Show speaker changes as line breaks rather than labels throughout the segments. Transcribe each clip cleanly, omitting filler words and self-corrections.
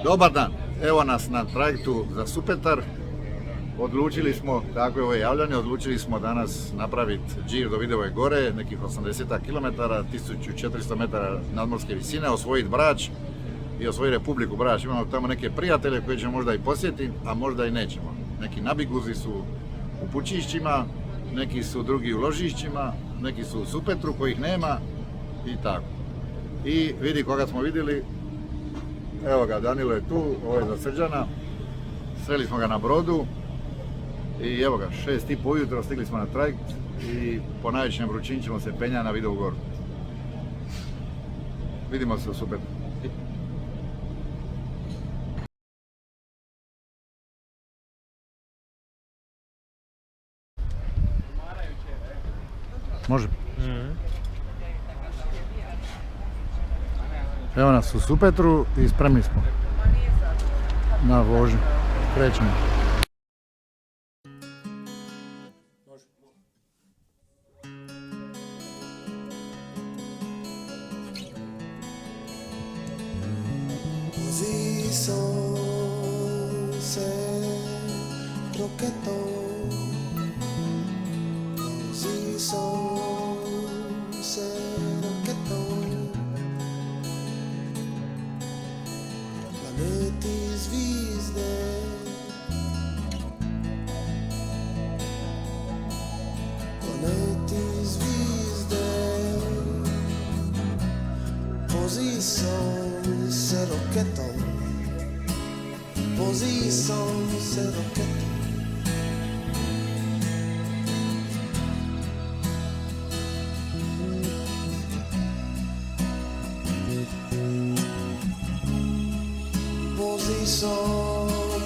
Dobar dan, evo nas na trajektu za Supetar. Odlučili smo, tako je ovo javljanje, odlučili smo danas napraviti džir do Vidove gore, nekih 80 km, 1400 metara nadmorske visine, osvojiti Brač i osvojiti Republiku Brač. Imamo tamo neke prijatelje koje ćemo možda i posjetiti, a možda i nećemo. Neki nabiguzi su u Pučišćima, neki su drugi u Ložišćima, neki su u Supetru kojih nema i tako. I vidi koga smo vidjeli, evo ga, Danilo je tu, ovo je za Srđana, sreli smo ga na brodu i evo ga, 6:30 ujutro stigli smo na trajekt i po najvećem vrućini ćemo se penjati na Vidovu goru. Vidimo se u Supetru. Može. Evo nas u Supetru i spremni smo na vožnju. Krećemo.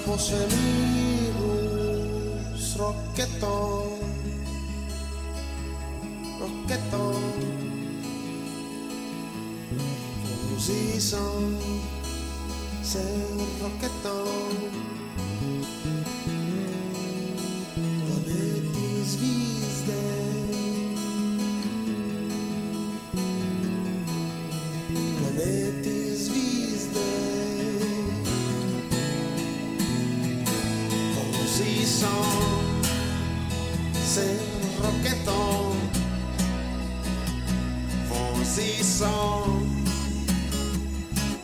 Po svemiru s roketom, pozicon se roketom, planeti zvijezde, planeti zvijezde. Pozicon se roketom, pozicon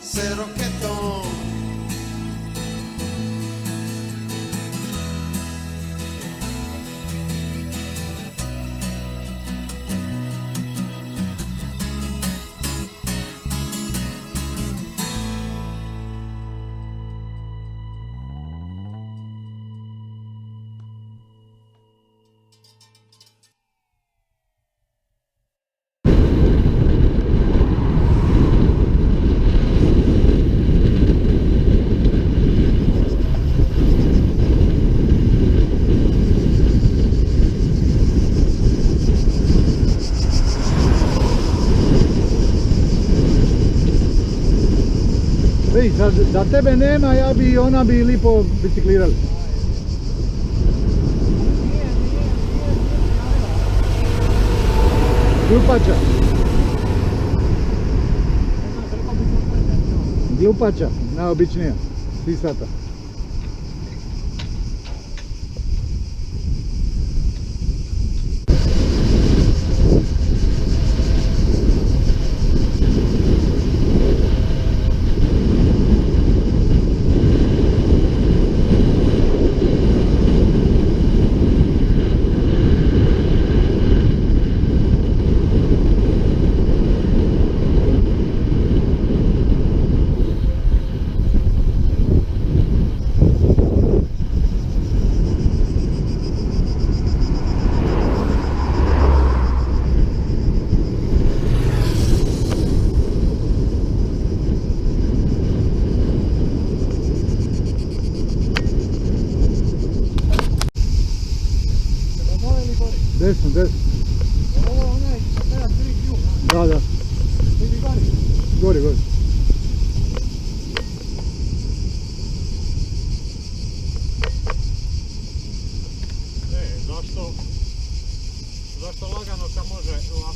se roketom.
Da tebe nema, ja bi i ona bi lipo biciklirali. Glupača. Glupača, najobičnija, sisata. Desno.
Ovo je onaj kada tri kljuba.
Da. Gori.
Zašto lagano kad može ovako?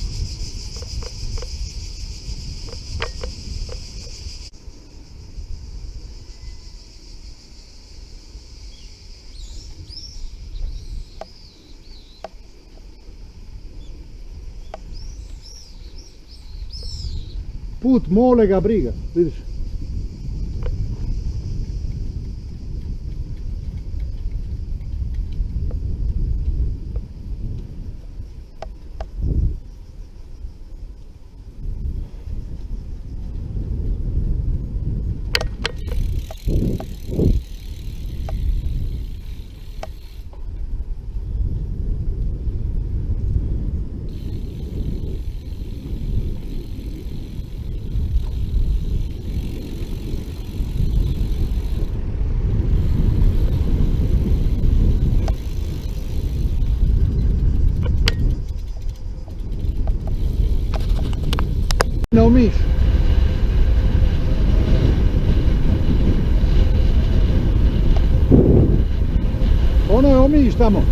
put mole ga briga, vidiš. Ne umiš. Ono je umiš tamo.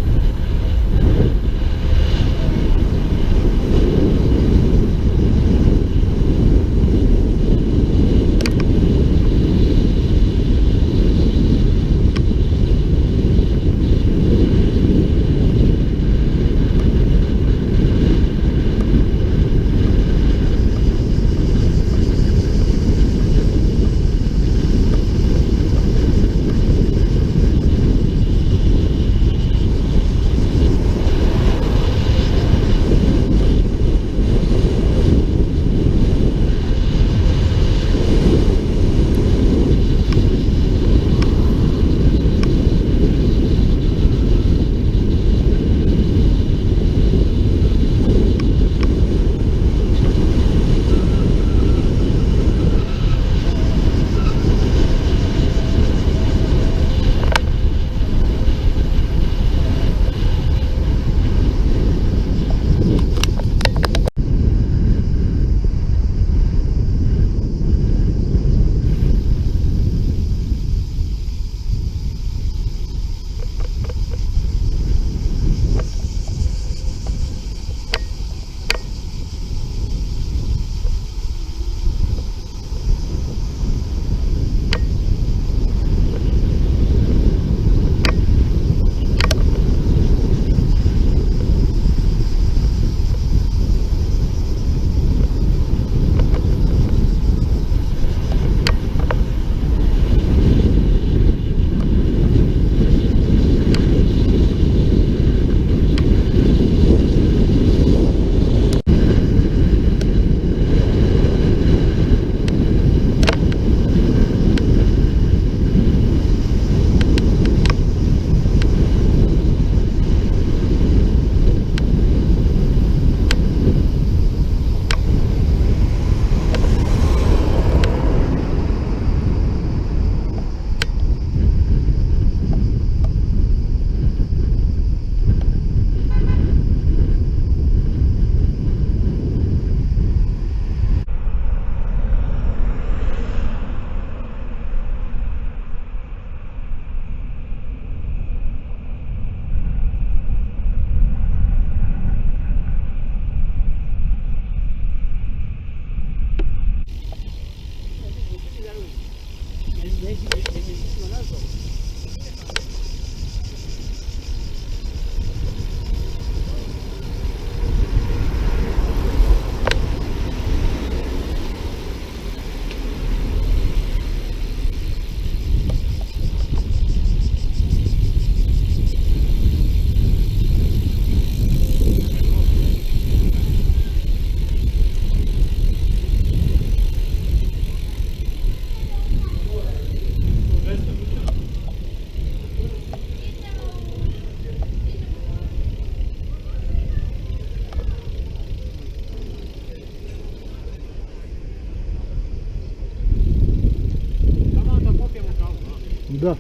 Да.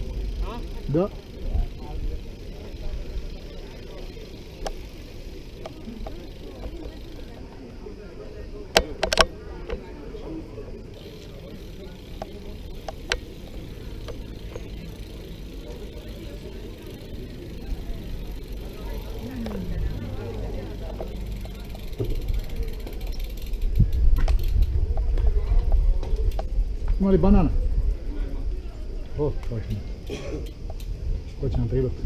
Да. Ima li banana? O, točno. Ko će nam trebati?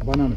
Banane.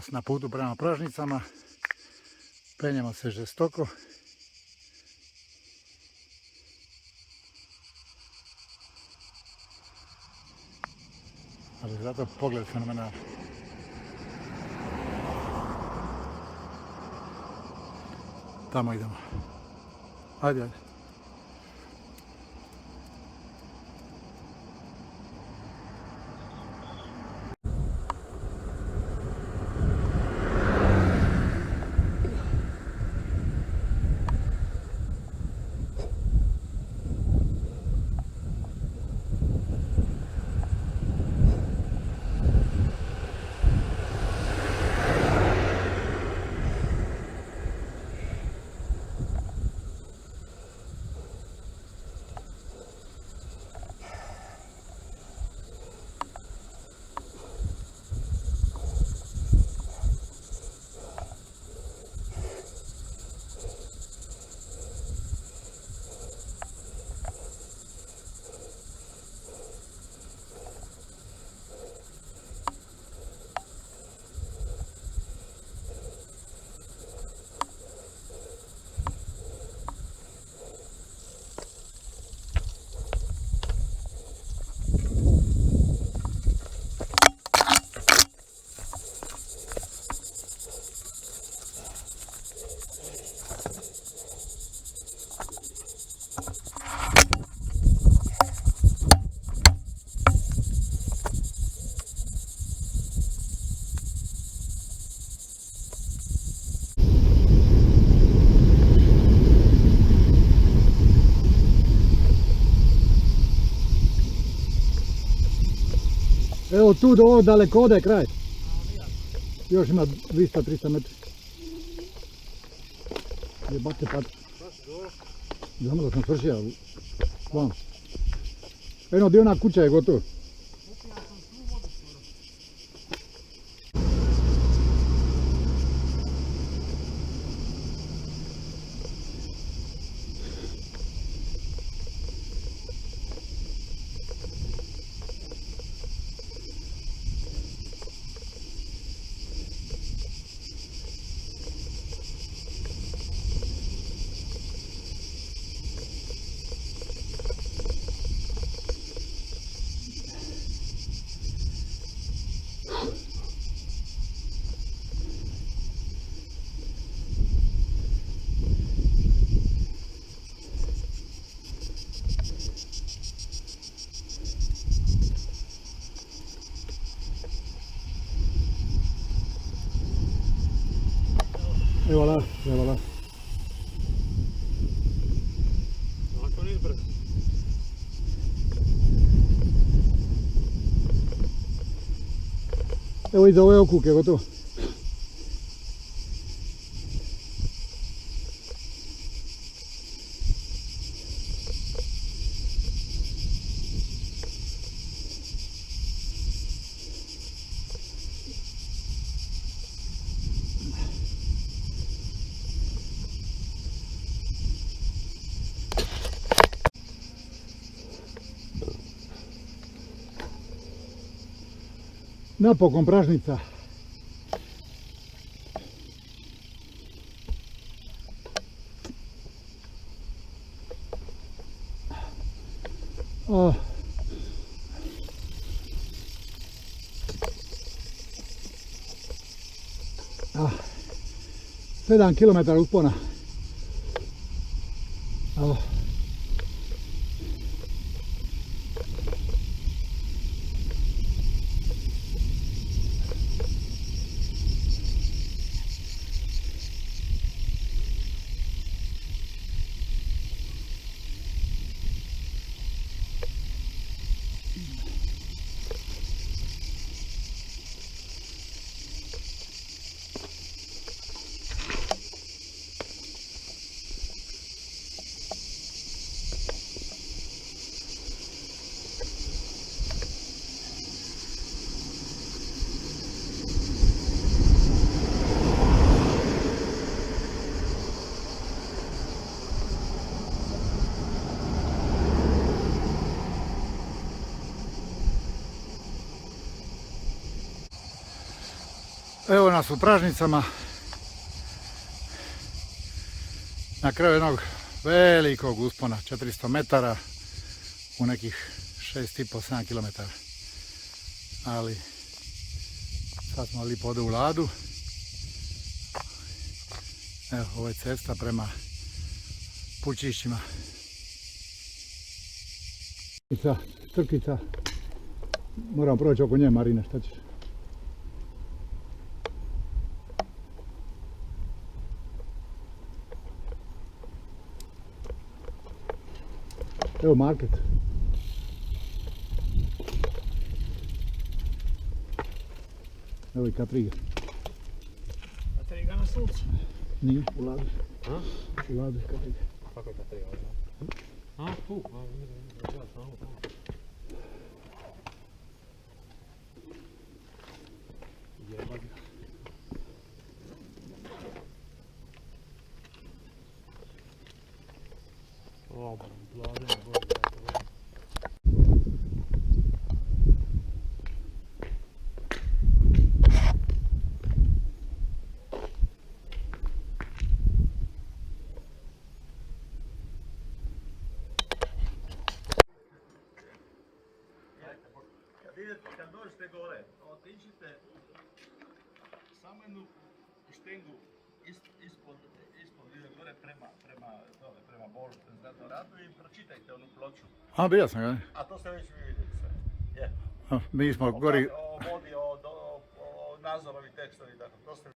nas na putu prema Pražnicama. Penjemo se žestoko. Ali zato pogled fenomenal. Tamo idemo. Ajde, ajde. Evo tu do ovo daleko ode kraj. Još ima 200-300 metri. Jebate pat. Znamo da sam svršio. Vam. Eno dio ona kuća je gotovo. Evo la, evo la.
Ovako nije brzo.
Evo iza ove okuke, gotovo. Napokon Pražnica. Oh. 7 km uspona. Oh. Evo nas u Pražnicama. Na kraju jednog velikog uspona, 400 metara u nekih 6,5-7 km. Ali sad smo lipo ovdje u Ladu. Evo, ovo je cesta prema Pučišćima. Crkica. Moram proći oko nje, Marine, šta ćeš? Evo market. Evo i Kapriga.
Katriga na suncu.
Nije, u Ladu.
A?
U Ladu je Kapriga.
Kako je Katriga? A, tu. Jebak ga. O, blade, bože.
Kad dođete gore, otiđite samo jednu štengu ispod gore prema Bolu, prema radu i pročitajte onu ploču.
A, bio sam ga.
A to ste već vidjeli sve. Je.
Mi smo gori...
O vodi, o Nazorovi tekstovi, tako, to ste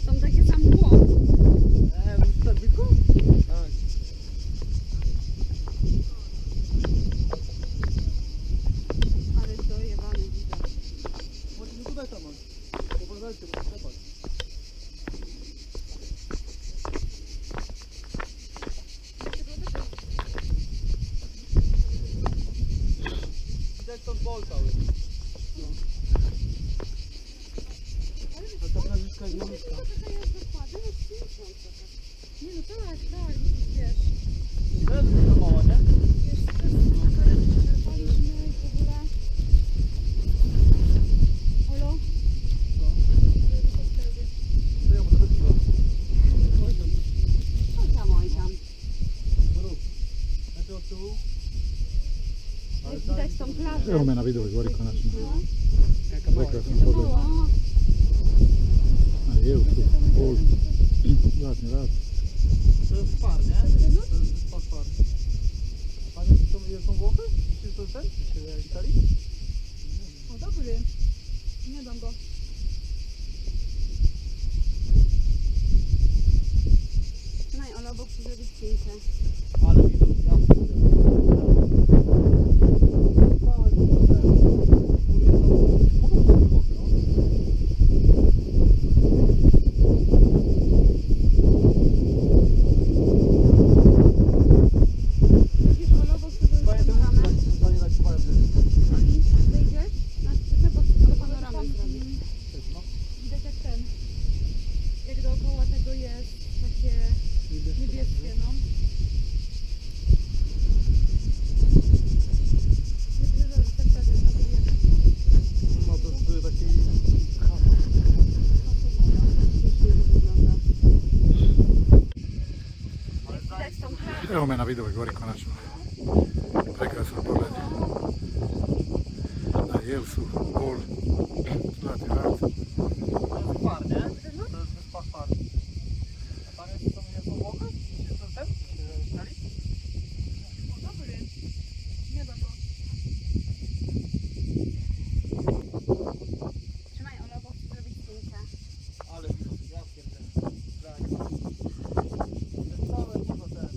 Tam takie sam było.
Musisz tak blisko? Tak.
Ale dojebany widok.
Możemy tutaj tam. Poważajcie, bo to kopać. Widać to bol cały. A ta prawiczka jest malutka.
Taka jest dokładnie, no piękną trochę. Nie no tak, wiesz.
To jest to mała, nie?
Wiesz, to jest taka czerpaliśmy i w ogóle. Halo?
Co?
Helikopterowie.
To ja może wypiła. Oj tam.
Oj tam.
Rób. Najpierw od tyłu.
Jak widać tą plażę.
Evo me na videu gori konačno.
No.
Jaka mała.
Prekrasan pogled.
Mała.
A je, tu, bol. Zlatni rad.
To jest Spar, nie? To jest wyspa Spar. Pamiętasz, gdzie są Włochy? Myślisz, że to jest ten? Czy Italii?
O dobry. Nie dam go. Trzymaj Ola, bo chcę zrobić zdjęcie.
Ale widok, ja
Evo me na Vidovoj gori konačno. Prekrasan pogled na Jelsu, Bol, Zlatni rat.
To jest par, nie? To jest wyspa par. A tam są Włochy? Czy to ten? Itali?
Dobry. Nie da go. Trzymaj, Ola, bo chcę zrobić zdjęcia.
Ale ja pierdolę. Całe niebo ten.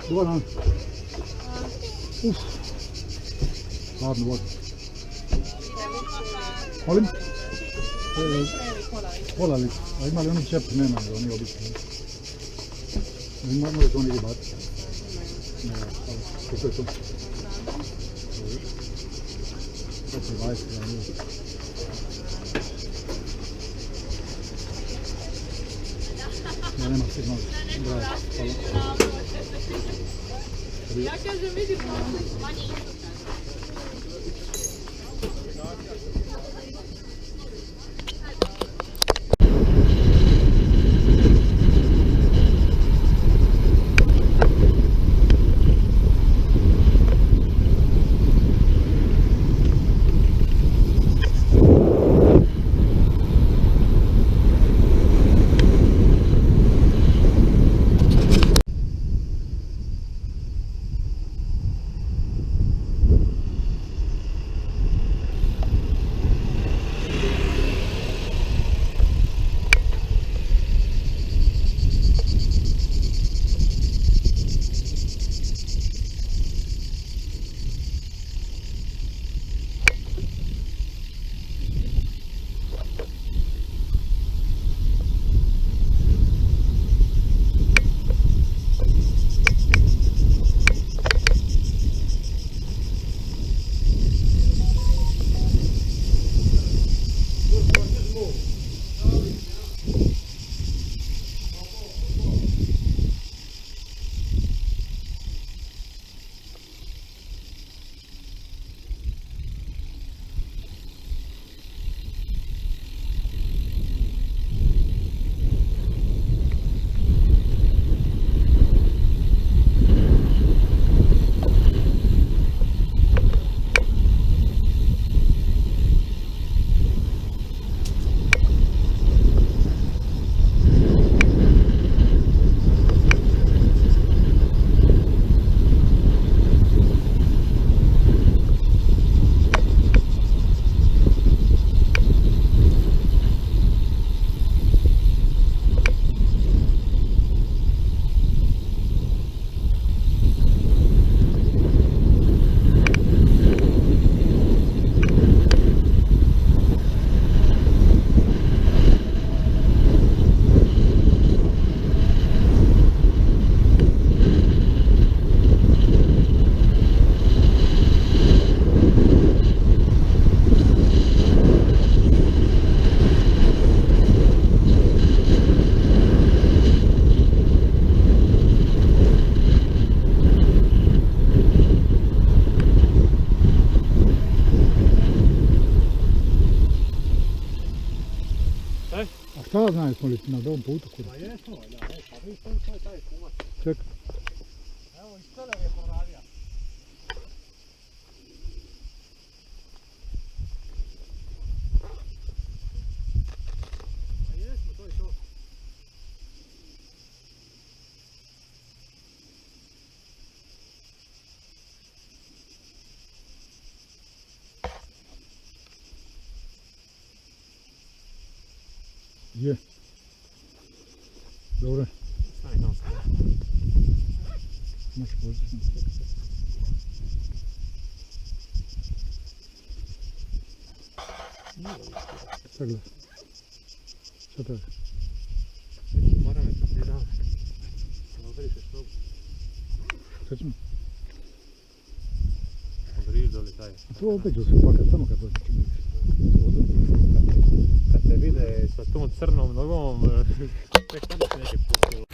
Dobar dan. Uf. Hladno vodu. Molim? Pola lica. A ima li oni čep? Nema, oni obični. Može to negdje baciti? Ne, ali koliko je to? Opet 20, ja nije. Ja nema signal. Bravo, hvala.
Ja kažem, vidi
Jesmo li na dobrom putu, kurva?
Pa jesmo, da, pa vi što je taj kuvac.
Čekaj.
Evo, iz Celer je poravija. Pa jesmo, to je to.
Je. Dobro,
Stani tamo se.
možeš voziti. Sad gledaj. Šta traži?
Moram je tu dan. Oberiš što?
Šta ćemo?
Oberiš doli taj.
A to opet ću se upakat, samo kad dođe će biti.
Kad te vide sa tom crnom nogom, tek tamo se neke pusti.